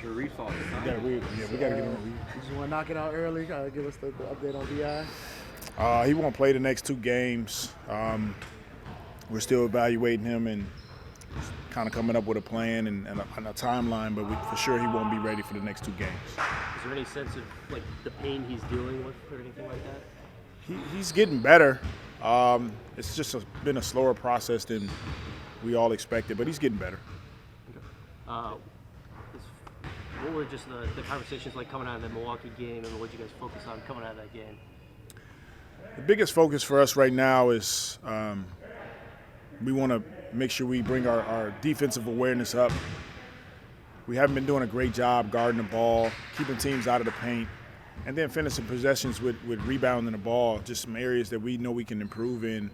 the refall. We got to get him. You just want to knock it out early? Give us the update on DI. He won't play the next 2 games. We're still evaluating him and kind of coming up with a plan and a timeline, but for sure he won't be ready for the next 2 games. Is there any sense of like the pain he's dealing with or anything like that? He's getting better. It's just been a slower process than we all expected, but he's getting better. Okay. What were just the conversations like coming out of the Milwaukee game, and what did you guys focus on coming out of that game? The biggest focus for us right now is we want to make sure we bring our defensive awareness up. We haven't been doing a great job guarding the ball, keeping teams out of the paint, and then finishing possessions with rebounding the ball, just some areas that we know we can improve in.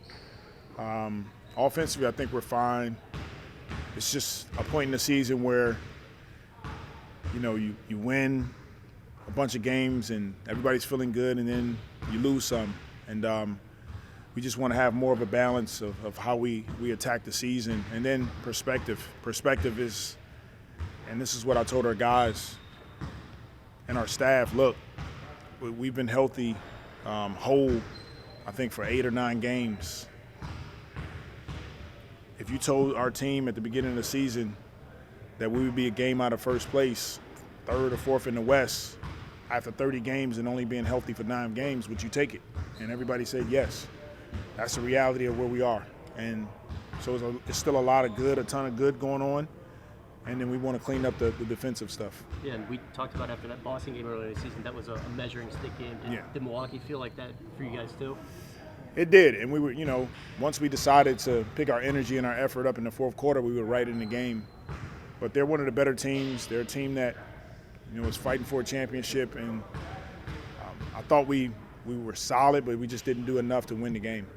Offensively, I think we're fine. It's just a point in the season where, you win a bunch of games and everybody's feeling good, and then you lose some. And we just want to have more of a balance of how we attack the season. And then perspective. Perspective is, and this is what I told our guys and our staff, look, we've been healthy, whole, I think, for 8 or 9 games. If you told our team at the beginning of the season that we would be a game out of first place, 3rd or 4th in the West, after 30 games and only being healthy for 9 games, would you take it? And everybody said yes. That's the reality of where we are. And so it's still a ton of good going on. And then we want to clean up the defensive stuff. Yeah, and we talked about after that Boston game earlier this season, that was a measuring stick game. Did Milwaukee feel like that for you guys too? It did, and we were, once we decided to pick our energy and our effort up in the 4th quarter, we were right in the game. But they're one of the better teams. They're a team that, was fighting for a championship, and I thought we were solid, but we just didn't do enough to win the game.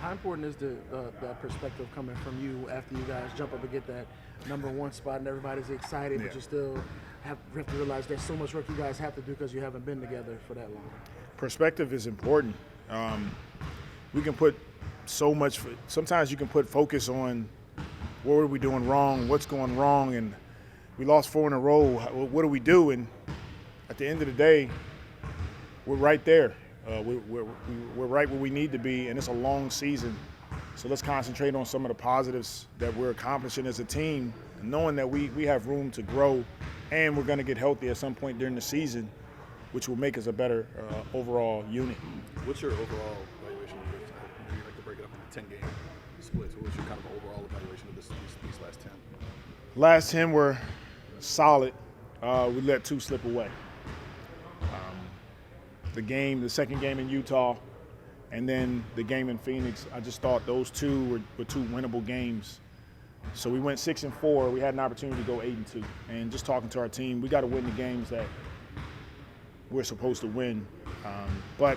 How important is that perspective coming from you after you guys jump up and get that number 1 spot and everybody's excited, but you still have to realize there's so much work you guys have to do because you haven't been together for that long? Perspective is important. We can put sometimes you can put focus on what are we doing wrong, what's going wrong, and we lost 4 in a row. What do we do? And at the end of the day, we're right there. We're right where we need to be, and it's a long season. So let's concentrate on some of the positives that we're accomplishing as a team, knowing that we have room to grow, and we're going to get healthy at some point during the season, which will make us a better overall unit. What's your overall evaluation of this? Maybe like to break it up into 10-game splits. What's your kind of overall evaluation of these last 10? Last 10 were solid. We let 2 slip away. The second game in Utah, and then the game in Phoenix, I just thought those 2 were 2 winnable games. So we went 6-4. We had an opportunity to go 8-2. And just talking to our team, we got to win the games that we're supposed to win. But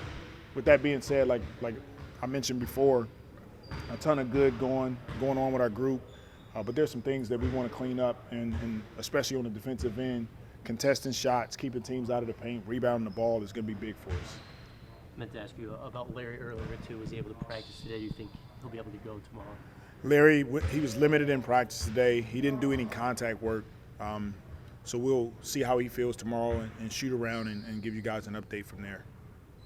with that being said, like I mentioned before, a ton of good going on with our group. But there's some things that we want to clean up, and especially on the defensive end. Contesting shots, keeping teams out of the paint, rebounding the ball is going to be big for us. I meant to ask you about Larry earlier too. Was he able to practice today? Do you think he'll be able to go tomorrow? Larry, he was limited in practice today. He didn't do any contact work. So we'll see how he feels tomorrow and shoot around and give you guys an update from there.